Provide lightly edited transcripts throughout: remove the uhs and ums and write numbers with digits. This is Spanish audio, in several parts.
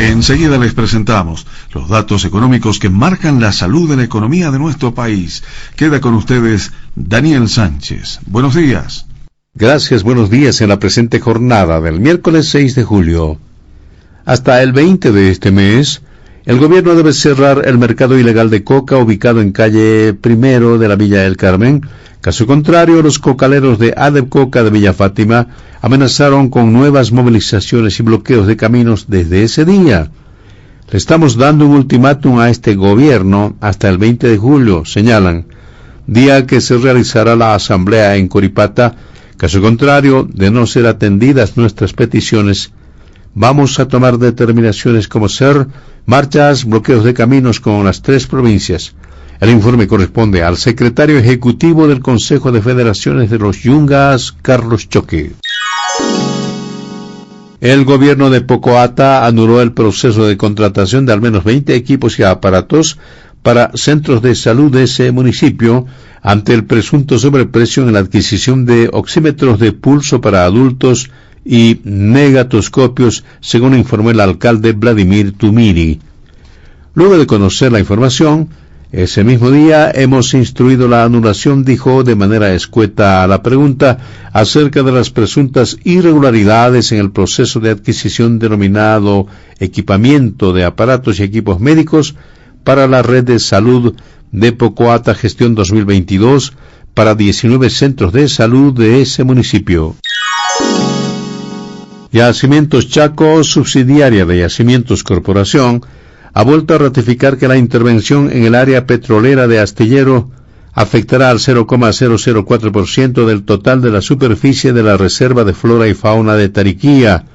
Enseguida les presentamos los datos económicos que marcan la salud de la economía de nuestro país. Queda con ustedes Daniel Sánchez. Buenos días. Gracias, buenos días en la presente jornada del miércoles 6 de julio. Hasta el 20 de este mes, el gobierno debe cerrar el mercado ilegal de coca ubicado en calle Primero de la Villa del Carmen. Caso contrario, los cocaleros de ADEP Coca de Villa Fátima amenazaron con nuevas movilizaciones y bloqueos de caminos desde ese día. Le estamos dando un ultimátum a este gobierno hasta el 20 de julio, señalan, día que se realizará la asamblea en Coripata. Caso contrario, de no ser atendidas nuestras peticiones, vamos a tomar determinaciones como ser marchas, bloqueos de caminos con las 3 provincias. El informe corresponde al secretario ejecutivo del Consejo de Federaciones de los Yungas, Carlos Choque. El gobierno de Pocoata anuló el proceso de contratación de al menos 20 equipos y aparatos para centros de salud de ese municipio ante el presunto sobreprecio en la adquisición de oxímetros de pulso para adultos y negatoscopios, según informó el alcalde Vladimir Tumiri. Luego de conocer la información, ese mismo día hemos instruido la anulación, dijo de manera escueta a la pregunta acerca de las presuntas irregularidades en el proceso de adquisición denominado equipamiento de aparatos y equipos médicos para la red de salud de Pocoata Gestión 2022 para 19 centros de salud de ese municipio. Yacimientos Chaco, subsidiaria de Yacimientos Corporación, ha vuelto a ratificar que la intervención en el área petrolera de Astillero afectará al 0,004% del total de la superficie de la Reserva de Flora y Fauna de Tariquía.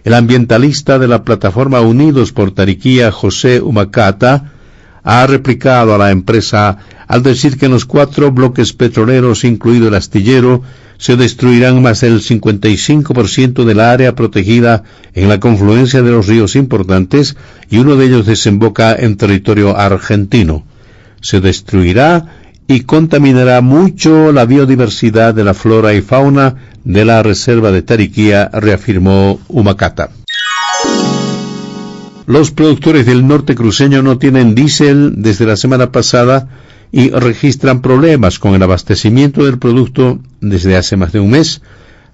El ambientalista de la plataforma Unidos por Tariquía, José Humacata, ha replicado a la empresa al decir que en los 4 bloques petroleros, incluido el Astillero, se destruirán más del 55% del área protegida en la confluencia de los ríos importantes y uno de ellos desemboca en territorio argentino. Se destruirá y contaminará mucho la biodiversidad de la flora y fauna de la Reserva de Tariquía, reafirmó Humacata. Los productores del norte cruceño no tienen diésel desde la semana pasada y registran problemas con el abastecimiento del producto desde hace más de un mes.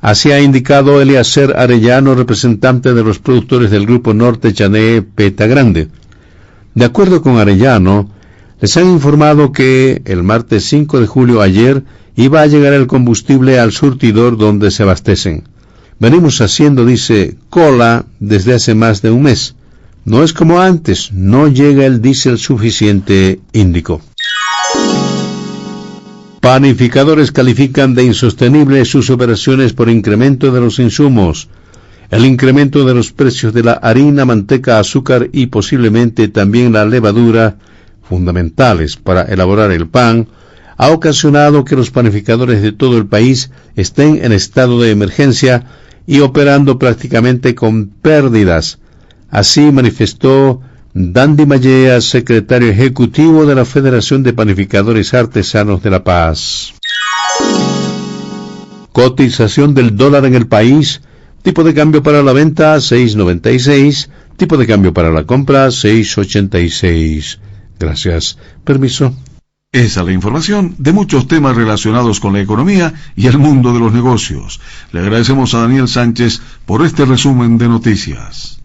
Así ha indicado Eliezer Arellano, representante de los productores del Grupo Norte Chané Peta Grande. De acuerdo con Arellano, les han informado que el martes 5 de julio ayer iba a llegar el combustible al surtidor donde se abastecen. Venimos haciendo, dice, cola desde hace más de un mes. No es como antes, no llega el diésel suficiente, indicó. Panificadores califican de insostenible sus operaciones por incremento de los insumos. El incremento de los precios de la harina, manteca, azúcar y posiblemente también la levadura, fundamentales para elaborar el pan, ha ocasionado que los panificadores de todo el país estén en estado de emergencia y operando prácticamente con pérdidas. Así manifestó Dandy Mallea, secretario ejecutivo de la Federación de Panificadores Artesanos de La Paz. Cotización del dólar en el país, tipo de cambio para la venta 6.96, tipo de cambio para la compra 6.86. Gracias. Permiso. Esa es la información de muchos temas relacionados con la economía y el mundo de los negocios. Le agradecemos a Daniel Sánchez por este resumen de noticias.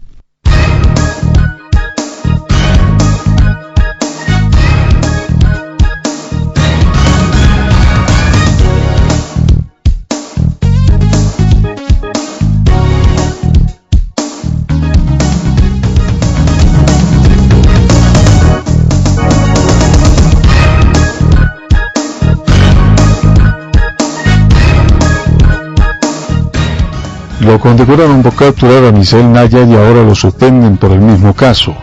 Lo condecoraron por capturar a Misael Naya y ahora lo suspenden por el mismo caso.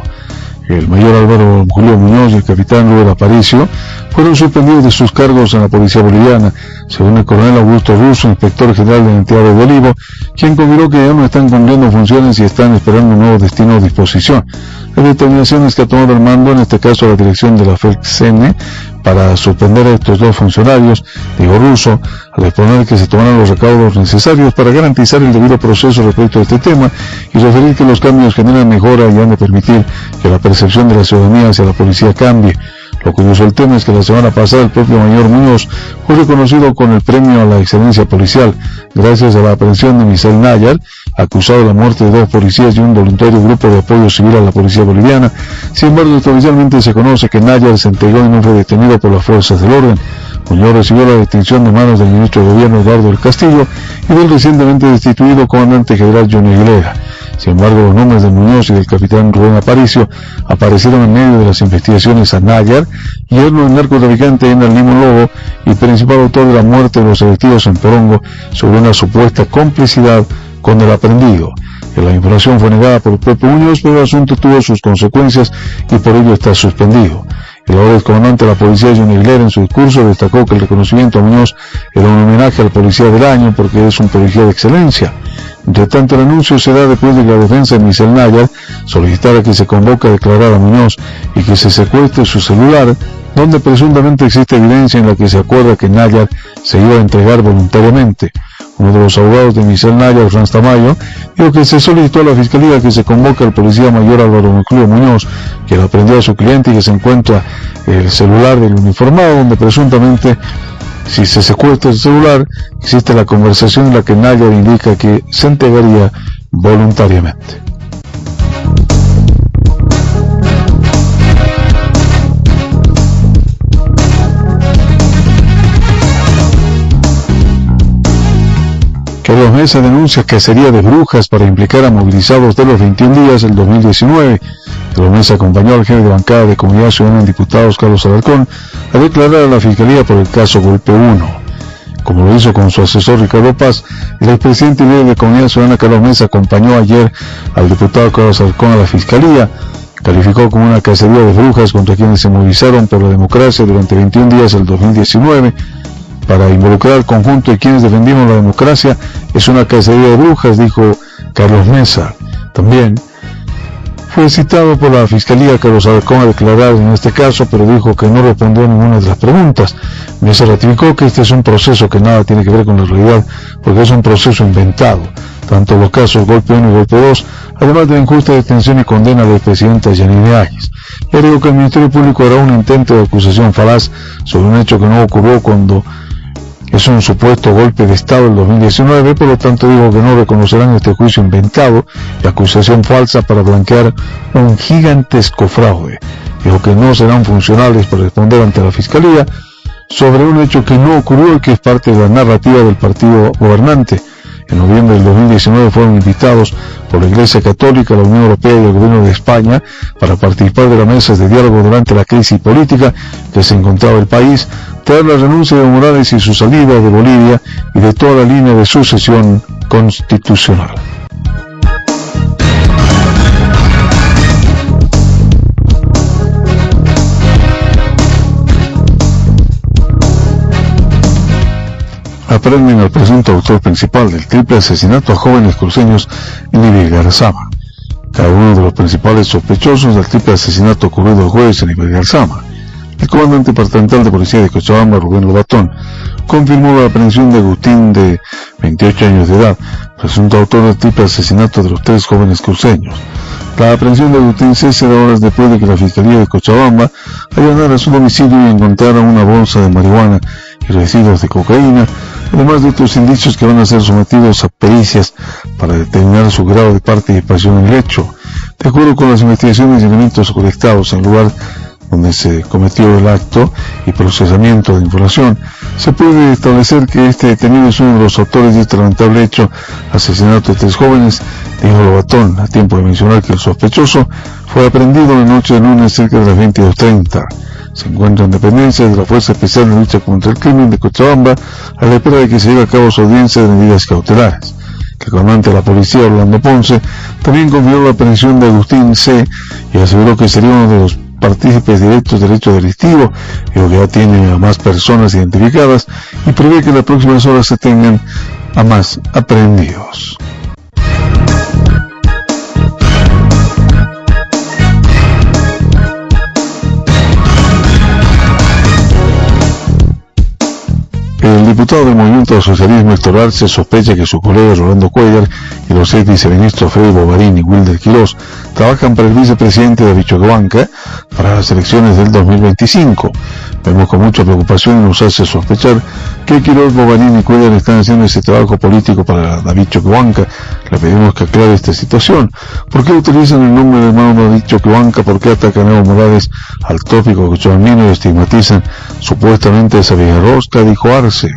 El mayor Álvaro Julio Muñoz y el capitán Rubén Aparicio fueron suspendidos de sus cargos en la policía boliviana, según el coronel Augusto Russo, inspector general de la entidad de Bolívar, quien confirmó que ya no están cumpliendo funciones y están esperando un nuevo destino o disposición. Las determinaciones que ha tomado el mando, en este caso la dirección de la FELCN, para suspender a estos dos funcionarios, dijo Russo, al exponer que se tomarán los recaudos necesarios para garantizar el debido proceso respecto a este tema y referir que los cambios generan mejora y han de permitir que la percepción de la ciudadanía hacia la policía cambie. Lo curioso del tema es que la semana pasada el propio mayor Muñoz fue reconocido con el premio a la excelencia policial, gracias a la aprehensión de Misael Nayar, acusado de la muerte de dos policías y un voluntario grupo de apoyo civil a la policía boliviana. Sin embargo, oficialmente se conoce que Nayar se entregó y no fue detenido por las fuerzas del orden. Muñoz recibió la detención de manos del ministro de Gobierno Eduardo del Castillo y del recientemente destituido comandante general Johnny Aguilera. Sin embargo, los nombres de Muñoz y del capitán Rubén Aparicio aparecieron en medio de las investigaciones a Nayar, yerno del narcotraficante Enar Limo Lobo y principal autor de la muerte de los selectivos en Porongo, sobre una supuesta complicidad con el aprendido. La información fue negada por el propio Muñoz, pero el asunto tuvo sus consecuencias y por ello está suspendido. El ahora excomandante de la policía, Johnny Aguilera, en su discurso destacó que el reconocimiento a Muñoz era un homenaje al policía del año porque es un policía de excelencia. Entre tanto, el anuncio se da después de que la defensa de Misael Nayar solicitara que se convoque a declarar a Muñoz y que se secuestre su celular, donde presuntamente existe evidencia en la que se acuerda que Nayar se iba a entregar voluntariamente. Uno de los abogados de Misael Nayar, Franz Tamayo, dijo que se solicitó a la Fiscalía que se convoque al policía mayor Álvaro Muclio Muñoz, quien aprendió a su cliente y que se encuentra el celular del uniformado, donde presuntamente, si se secuestra el celular, existe la conversación en la que Nayar indica que se entregaría voluntariamente. Carlos Mesa denuncia cacería de brujas para implicar a movilizados de los 21 días del 2019. Carlos Mesa acompañó al jefe de bancada de Comunidad Ciudadana en Diputados, Carlos Alarcón, a declarar a la Fiscalía por el caso Golpe 1. Como lo hizo con su asesor Ricardo Paz, el expresidente y líder de Comunidad Ciudadana, Carlos Mesa, acompañó ayer al diputado Carlos Alarcón a la Fiscalía. Calificó como una cacería de brujas contra quienes se movilizaron por la democracia durante 21 días del 2019. Para involucrar al conjunto de quienes defendimos la democracia es una cacería de brujas, dijo Carlos Mesa. También fue citado por la Fiscalía Carlos Alarcón a declarar en este caso, pero dijo que no respondió a ninguna de las preguntas. Mesa ratificó que este es un proceso que nada tiene que ver con la realidad, porque es un proceso inventado. Tanto los casos Golpe 1 y Golpe 2, además de la injusta detención y condena del presidente Yanine Áñez. Le digo que el Ministerio Público hará un intento de acusación falaz sobre un hecho que no ocurrió cuando es un supuesto golpe de Estado del 2019, por lo tanto dijo que no reconocerán este juicio inventado y acusación falsa para blanquear un gigantesco fraude. Dijo que no serán funcionales para responder ante la Fiscalía sobre un hecho que no ocurrió y que es parte de la narrativa del partido gobernante. En noviembre del 2019 fueron invitados por la Iglesia Católica, la Unión Europea y el Gobierno de España para participar de las mesas de diálogo durante la crisis política que se encontraba el país, tras la renuncia de Evo Morales y su salida de Bolivia y de toda la línea de sucesión constitucional. Aprenden al presunto autor principal del triple asesinato a jóvenes cruceños en Ibirgarzama. Cada uno de los principales sospechosos del triple asesinato ocurrido el jueves en Ibirgarzama. El comandante departamental de policía de Cochabamba, Rubén Lobatón, confirmó la aprehensión de Agustín, de 28 años de edad, presunto autor del triple asesinato de los 3 jóvenes cruceños. La aprehensión de Agustín se da horas después de que la Fiscalía de Cochabamba allanara su domicilio y encontrara una bolsa de marihuana y residuos de cocaína, además de otros indicios que van a ser sometidos a pericias para determinar su grado de participación en el hecho. De acuerdo con las investigaciones y elementos colectados en el lugar donde se cometió el acto y procesamiento de información, se puede establecer que este detenido es uno de los autores de este lamentable hecho, asesinato de 3 jóvenes, dijo Lobatón, a tiempo de mencionar que el sospechoso fue aprehendido la noche de lunes cerca de las 22:30. Se encuentra en dependencia de la Fuerza Especial de Lucha contra el Crimen de Cochabamba a la espera de que se lleve a cabo su audiencia de medidas cautelares. El comandante de la policía, Orlando Ponce, también confirmó la aprehensión de Agustín C. y aseguró que sería uno de los partícipes directos del hecho delictivo, dijo que ya tiene a más personas identificadas y prevé que en las próximas horas se tengan a más aprehendidos. diputado del Movimiento Socialismo Héctor Arce sospecha que su colega Rolando Cuellar y los ex viceministros Freddy Bovarín y Wilder Quirós trabajan para el vicepresidente David Choquehuanca para las elecciones del 2025. Vemos con mucha preocupación y nos hace sospechar que Quirós, Bovarín y Cuellar están haciendo ese trabajo político para David Choquehuanca. Le pedimos que aclare esta situación. ¿Por qué utilizan el nombre del hermano David Choquehuanca? ¿Por qué atacan a Evo Morales al tópico cochabamino y estigmatizan supuestamente esa vieja rosca? Dijo Arce.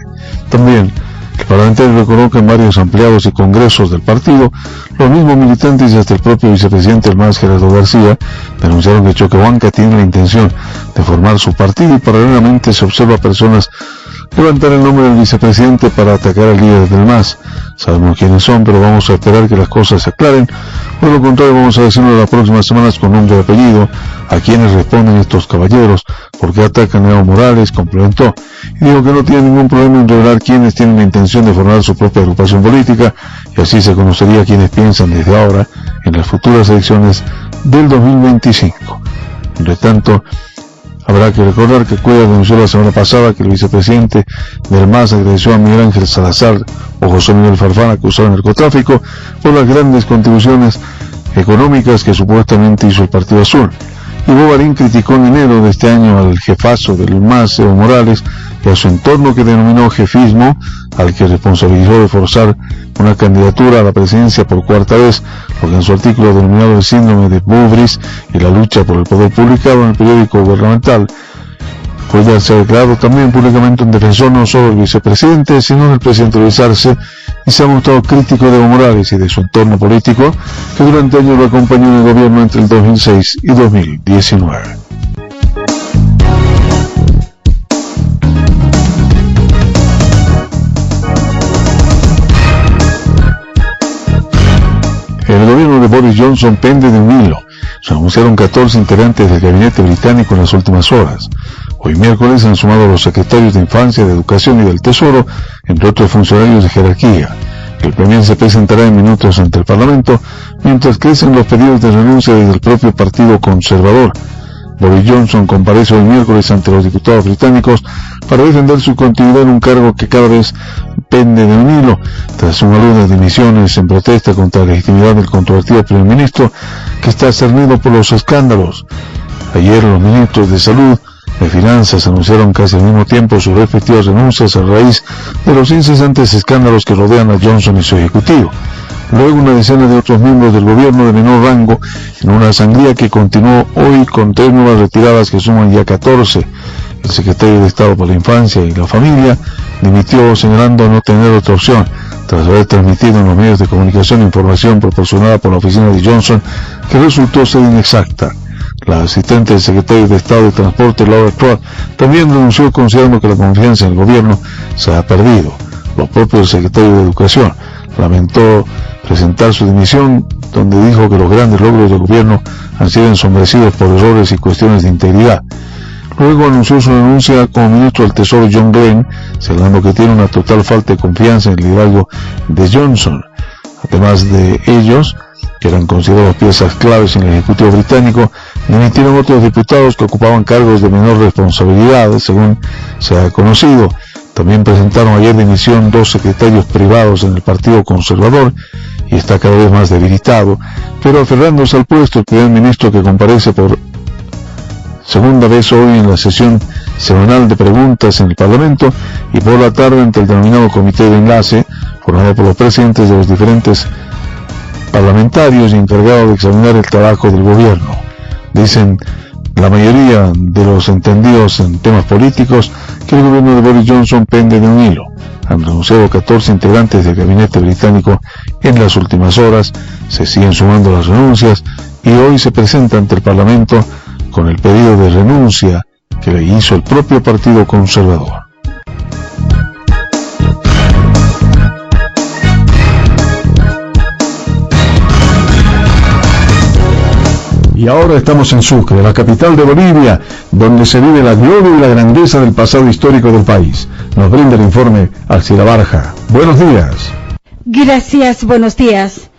También, el parlamentario recordó que en varios ampliados y congresos del partido, los mismos militantes y hasta el propio vicepresidente del MAS, Gerardo García, denunciaron que Choquehuanca tiene la intención de formar su partido y paralelamente se observa personas levantar el nombre del vicepresidente para atacar al líder del MAS. Sabemos quiénes son, pero vamos a esperar que las cosas se aclaren. Por lo contrario, vamos a decirlo las próximas semanas con nombre y apellido a quienes responden estos caballeros, porque atacan a Evo Morales, complementó. Y dijo que no tiene ningún problema en revelar quienes tienen la intención de formar su propia agrupación política, y así se conocería quienes piensan desde ahora en las futuras elecciones del 2025. Entre tanto, habrá que recordar que Cuellar denunció la semana pasada que el vicepresidente del MAS agradeció a Miguel Ángel Salazar o José Miguel Farfán, acusado de narcotráfico, por las grandes contribuciones económicas que supuestamente hizo el Partido Azul. Y Bovarín criticó en enero de este año al jefazo del MAS, Evo Morales, y a su entorno que denominó jefismo, al que responsabilizó de forzar una candidatura a la presidencia por cuarta vez, lo que en su artículo denominado el síndrome de Bouvris y la lucha por el poder publicado en el periódico gubernamental. Cuellar se ha declarado también públicamente un defensor no solo del vicepresidente, sino del presidente Luis Arce, y se ha mostrado crítico de Evo Morales y de su entorno político, que durante años lo acompañó en el gobierno entre el 2006 y 2019. El gobierno de Boris Johnson pende de un hilo. Se anunciaron 14 integrantes del gabinete británico en las últimas horas. Hoy miércoles han sumado a los secretarios de Infancia, de Educación y del Tesoro, entre otros funcionarios de jerarquía. El Premier se presentará en minutos ante el Parlamento, mientras crecen los pedidos de renuncia desde el propio Partido Conservador. Boris Johnson comparece hoy miércoles ante los diputados británicos para defender su continuidad en un cargo que cada vez pende de un hilo, tras una ola de dimisiones en protesta contra la legitimidad del controvertido primer ministro, que está cernido por los escándalos. Ayer los ministros de Salud, de Finanzas, anunciaron casi al mismo tiempo sus respectivas renuncias a raíz de los incesantes escándalos que rodean a Johnson y su ejecutivo. Luego una decena de otros miembros del gobierno de menor rango, en una sangría que continuó hoy con 3 nuevas retiradas que suman ya 14. El secretario de Estado para la Infancia y la Familia dimitió señalando no tener otra opción, tras haber transmitido en los medios de comunicación información proporcionada por la oficina de Johnson que resultó ser inexacta. La asistente del secretario de Estado de Transporte, Laura Trott, también denunció considerando que la confianza en el gobierno se ha perdido. Lo propio del secretario de Educación lamentó presentar su dimisión, donde dijo que los grandes logros del gobierno han sido ensombrecidos por errores y cuestiones de integridad. Luego anunció su renuncia como ministro del Tesoro John Glenn, señalando que tiene una total falta de confianza en el liderazgo de Johnson. Además de ellos, que eran considerados piezas claves en el Ejecutivo británico, dimitieron otros diputados que ocupaban cargos de menor responsabilidad, según se ha conocido. También presentaron ayer dimisión 2 secretarios privados en el Partido Conservador, y está cada vez más debilitado, pero aferrándose al puesto el primer ministro, que comparece por segunda vez hoy en la sesión semanal de preguntas en el Parlamento, y por la tarde ante el denominado Comité de Enlace, formado por los presidentes de los diferentes parlamentarios y encargado de examinar el trabajo del gobierno. Dicen la mayoría de los entendidos en temas políticos que el gobierno de Boris Johnson pende de un hilo. Han renunciado 14 integrantes del gabinete británico en las últimas horas, se siguen sumando las renuncias y hoy se presenta ante el Parlamento con el pedido de renuncia que le hizo el propio Partido Conservador. Y ahora estamos en Sucre, la capital de Bolivia, donde se vive la gloria y la grandeza del pasado histórico del país. Nos brinda el informe Alcira Barja. Buenos días. Gracias, buenos días.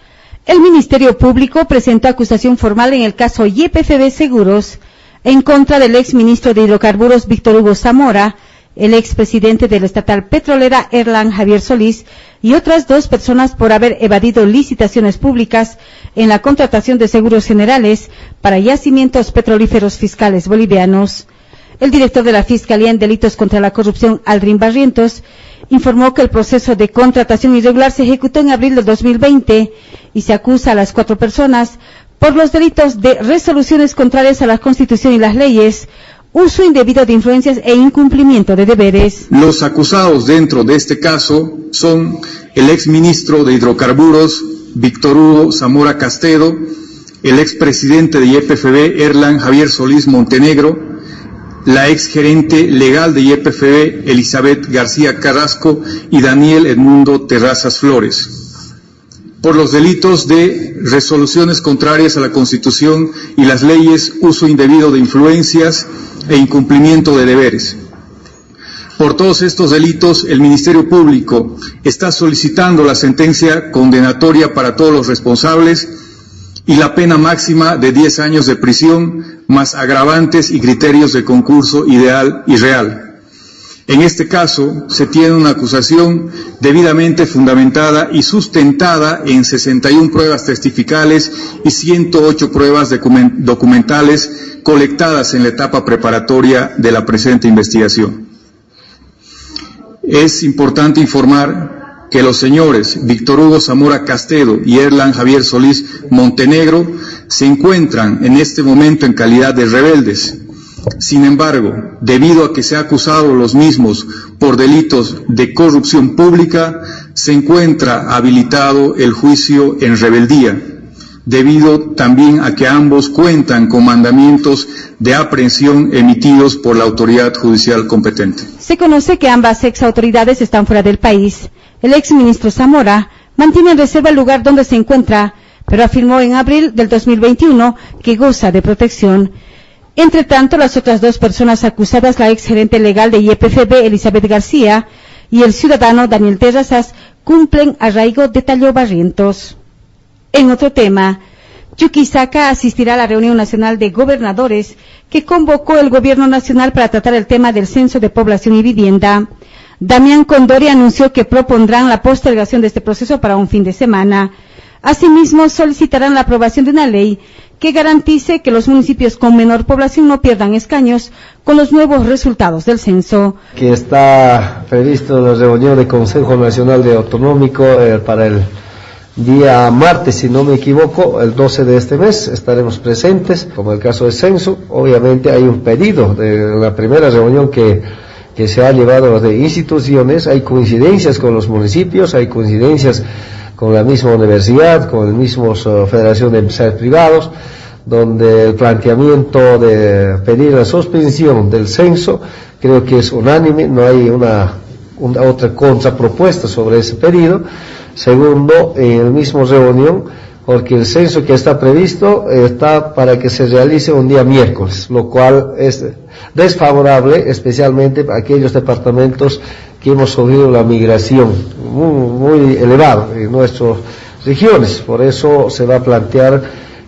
El Ministerio Público presentó acusación formal en el caso YPFB Seguros en contra del exministro de Hidrocarburos Víctor Hugo Zamora el expresidente de la estatal petrolera Erland Javier Solís y otras 2 personas por haber evadido licitaciones públicas en la contratación de seguros generales para yacimientos petrolíferos fiscales bolivianos. El director de la Fiscalía en Delitos contra la Corrupción, Aldrin Barrientos, informó que el proceso de contratación irregular se ejecutó en abril de 2020 y se acusa a las 4 personas por los delitos de resoluciones contrarias a la Constitución y las leyes, uso indebido de influencias e incumplimiento de deberes. Los acusados dentro de este caso son el exministro de Hidrocarburos, Víctor Hugo Zamora Castedo, el expresidente de YPFB, Erland Javier Solís Montenegro, la exgerente legal de YPFB, Elizabeth García Carrasco, y Daniel Edmundo Terrazas Flores, por los delitos de resoluciones contrarias a la Constitución y las leyes, uso indebido de influencias e incumplimiento de deberes. Por todos estos delitos, el Ministerio Público está solicitando la sentencia condenatoria para todos los responsables y la pena máxima de 10 años de prisión, más agravantes y criterios de concurso ideal y real. En este caso, se tiene una acusación debidamente fundamentada y sustentada en 61 pruebas testificales y 108 pruebas documentales colectadas en la etapa preparatoria de la presente investigación. Es importante informar que los señores Víctor Hugo Zamora Castedo y Erland Javier Solís Montenegro se encuentran en este momento en calidad de rebeldes. Sin embargo, debido a que se ha acusado a los mismos por delitos de corrupción pública, se encuentra habilitado el juicio en rebeldía, debido también a que ambos cuentan con mandamientos de aprehensión emitidos por la autoridad judicial competente. Se conoce que ambas exautoridades están fuera del país. El exministro Zamora mantiene en reserva el lugar donde se encuentra, pero afirmó en abril del 2021 que goza de protección. Entre tanto, las otras 2 personas acusadas, la exgerente legal de YPFB, Elizabeth García, y el ciudadano Daniel Terrazas, cumplen arraigo, detalló Barrientos. En otro tema, Chuquisaca asistirá a la reunión nacional de gobernadores que convocó el gobierno nacional para tratar el tema del censo de población y vivienda. Damián Condori anunció que propondrán la postergación de este proceso para un fin de semana. Asimismo, solicitarán la aprobación de una ley que garantice que los municipios con menor población no pierdan escaños con los nuevos resultados del censo. Que está previsto la reunión del Consejo Nacional de Autonómico para el día martes, si no me equivoco, el 12 de este mes, estaremos presentes, como el caso del censo. Obviamente hay un pedido de la primera reunión que se ha llevado de instituciones, hay coincidencias con los municipios, hay coincidencias con la misma universidad, con la misma Federación de Empresarios Privados, donde el planteamiento de pedir la suspensión del censo creo que es unánime, no hay una otra contrapropuesta sobre ese pedido. Segundo, en el mismo reunión, porque el censo que está previsto está para que se realice un día miércoles, lo cual es desfavorable, especialmente para aquellos departamentos que hemos sufrido la migración muy elevada en nuestras regiones. Por eso se va a plantear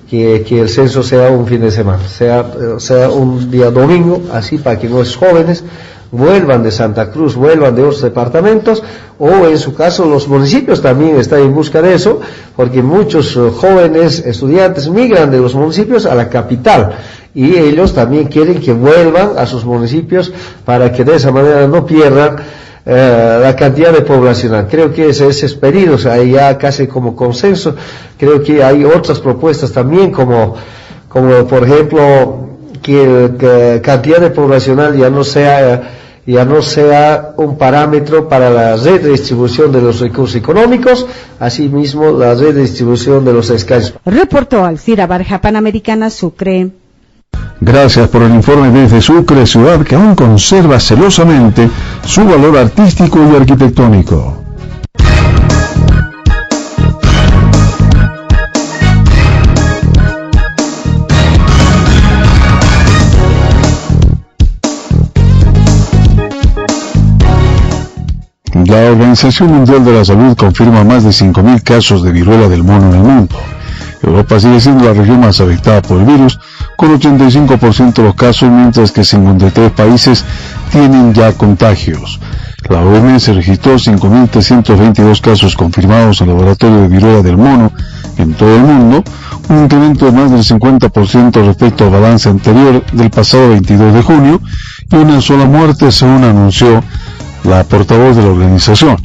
que el censo sea un fin de semana, sea un día domingo, así para que nuestros jóvenes vuelvan de Santa Cruz, vuelvan de otros departamentos, o en su caso los municipios también están en busca de eso, porque muchos jóvenes estudiantes migran de los municipios a la capital, y ellos también quieren que vuelvan a sus municipios para que de esa manera no pierdan la cantidad de poblacional. Creo que esos pedidos hay ya casi como consenso. Creo que hay otras propuestas también, como por ejemplo que la cantidad de poblacional ya no sea un parámetro para la redistribución de los recursos económicos, asimismo la redistribución de los escaños. Reportó Alcira Barja, Panamericana, Sucre. Gracias por el informe desde Sucre, ciudad que aún conserva celosamente su valor artístico y arquitectónico. La Organización Mundial de la Salud confirma más de 5.000 casos de viruela del mono en el mundo. Europa sigue siendo la región más afectada por el virus, con 85% de los casos, mientras que 53 países tienen ya contagios. La OMS registró 5.322 casos confirmados en el laboratorio de viruela del mono en todo el mundo, un incremento de más del 50% respecto al balance anterior del pasado 22 de junio, y una sola muerte, según anunció la portavoz de la organización.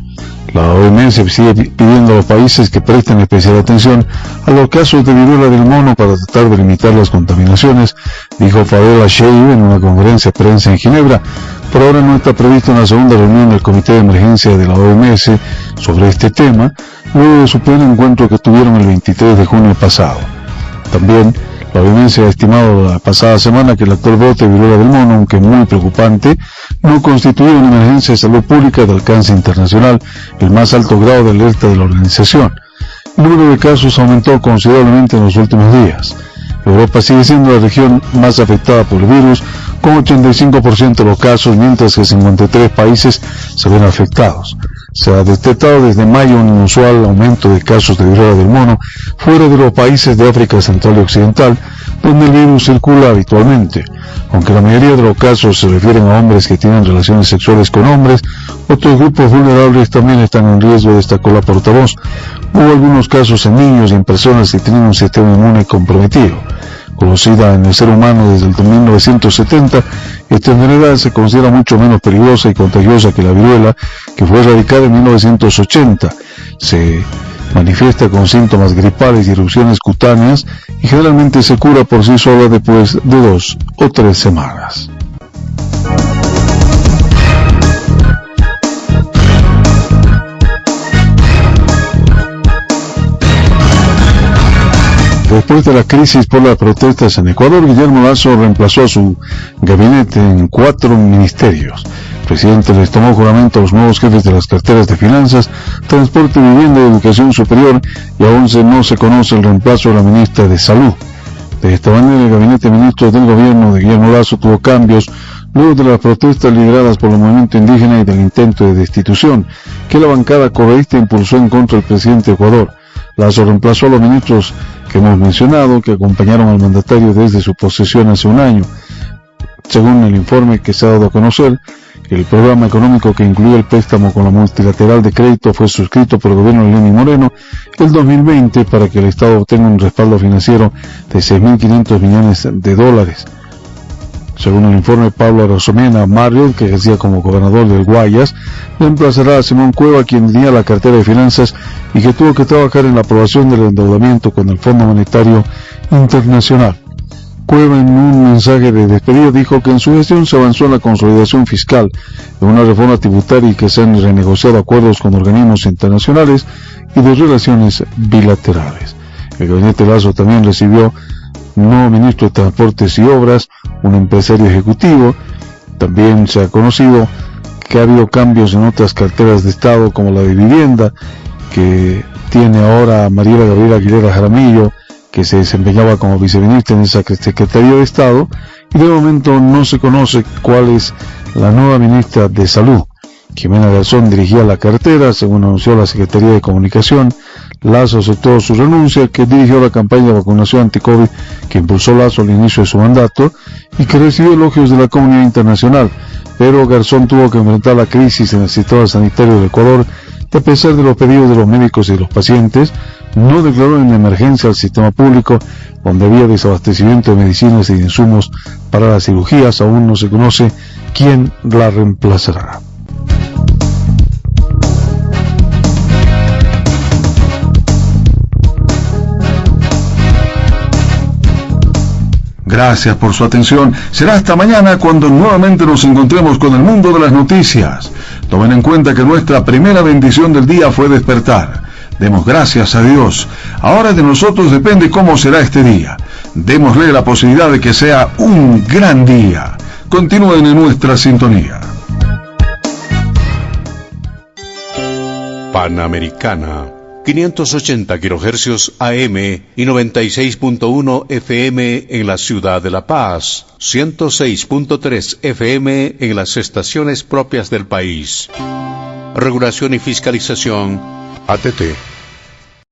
La OMS sigue pidiendo a los países que presten especial atención a los casos de viruela del mono para tratar de limitar las contaminaciones, dijo Fadela Sheib en una conferencia de prensa en Ginebra. Por ahora no está prevista una segunda reunión del Comité de Emergencia de la OMS sobre este tema, luego de su pleno encuentro que tuvieron el 23 de junio pasado. También, la OMS ha estimado la pasada semana que el actual brote de viruela del mono, aunque muy preocupante, no constituye una emergencia de salud pública de alcance internacional, el más alto grado de alerta de la organización. El número de casos aumentó considerablemente en los últimos días. Europa sigue siendo la región más afectada por el virus, con 85% de los casos, mientras que 53 países se ven afectados. Se ha detectado desde mayo un inusual aumento de casos de viruela del mono fuera de los países de África Central y Occidental, donde el virus circula habitualmente. Aunque la mayoría de los casos se refieren a hombres que tienen relaciones sexuales con hombres, otros grupos vulnerables también están en riesgo, destacó la portavoz. Hubo algunos casos en niños y en personas que tienen un sistema inmune comprometido. Conocida en el ser humano desde el 1970, esta enfermedad se considera mucho menos peligrosa y contagiosa que la viruela, que fue erradicada en 1980. Se manifiesta con síntomas gripales y erupciones cutáneas y generalmente se cura por sí sola después de 2 o 3 semanas. Después de la crisis por las protestas en Ecuador, Guillermo Lasso reemplazó a su gabinete en 4 ministerios. El presidente les tomó juramento a los nuevos jefes de las carteras de Finanzas, Transporte, Vivienda y Educación Superior, y aún no se conoce el reemplazo de la ministra de Salud. De esta manera, el gabinete de ministros del gobierno de Guillermo Lasso tuvo cambios luego de las protestas lideradas por el movimiento indígena y del intento de destitución que la bancada correísta impulsó en contra del presidente de Ecuador. Lasso reemplazó a los ministros que hemos mencionado, que acompañaron al mandatario desde su posesión hace un año. Según el informe que se ha dado a conocer, el programa económico que incluye el préstamo con la multilateral de crédito fue suscrito por el gobierno de Lenín Moreno el 2020 para que el Estado obtenga un respaldo financiero de 6.500 millones de dólares. Según el informe, Pablo Arozomena Marriott, que ejercía como gobernador del Guayas, reemplazará a Simón Cueva, quien tenía la cartera de Finanzas y que tuvo que trabajar en la aprobación del endeudamiento con el Fondo Monetario Internacional. Cueva, en un mensaje de despedida, dijo que en su gestión se avanzó en la consolidación fiscal, en una reforma tributaria y que se han renegociado acuerdos con organismos internacionales y de relaciones bilaterales. El gabinete Lasso también recibió un nuevo ministro de Transportes y Obras, un empresario ejecutivo. También se ha conocido que ha habido cambios en otras carteras de Estado, como la de Vivienda, que tiene ahora a Mariela Gabriela Aguilera Jaramillo, que se desempeñaba como viceministra en esa Secretaría de Estado, y de momento no se conoce cuál es la nueva ministra de Salud. Jimena Garzón dirigía la cartera, según anunció la Secretaría de Comunicación. Lasso aceptó su renuncia, que dirigió la campaña de vacunación anti-COVID que impulsó Lasso al inicio de su mandato y que recibió elogios de la comunidad internacional, pero Garzón tuvo que enfrentar la crisis en el sistema sanitario del Ecuador y, a pesar de los pedidos de los médicos y de los pacientes, no declaró en emergencia al sistema público, donde había desabastecimiento de medicinas y de insumos para las cirugías. Aún no se conoce quién la reemplazará. Gracias por su atención. Será hasta mañana cuando nuevamente nos encontremos con el mundo de las noticias. Tomen en cuenta que nuestra primera bendición del día fue despertar. Demos gracias a Dios. Ahora de nosotros depende cómo será este día. Démosle la posibilidad de que sea un gran día. Continúen en nuestra sintonía. Panamericana, 580 kHz AM y 96.1 FM en la ciudad de La Paz, 106.3 FM en las estaciones propias del país. Regulación y fiscalización ATT.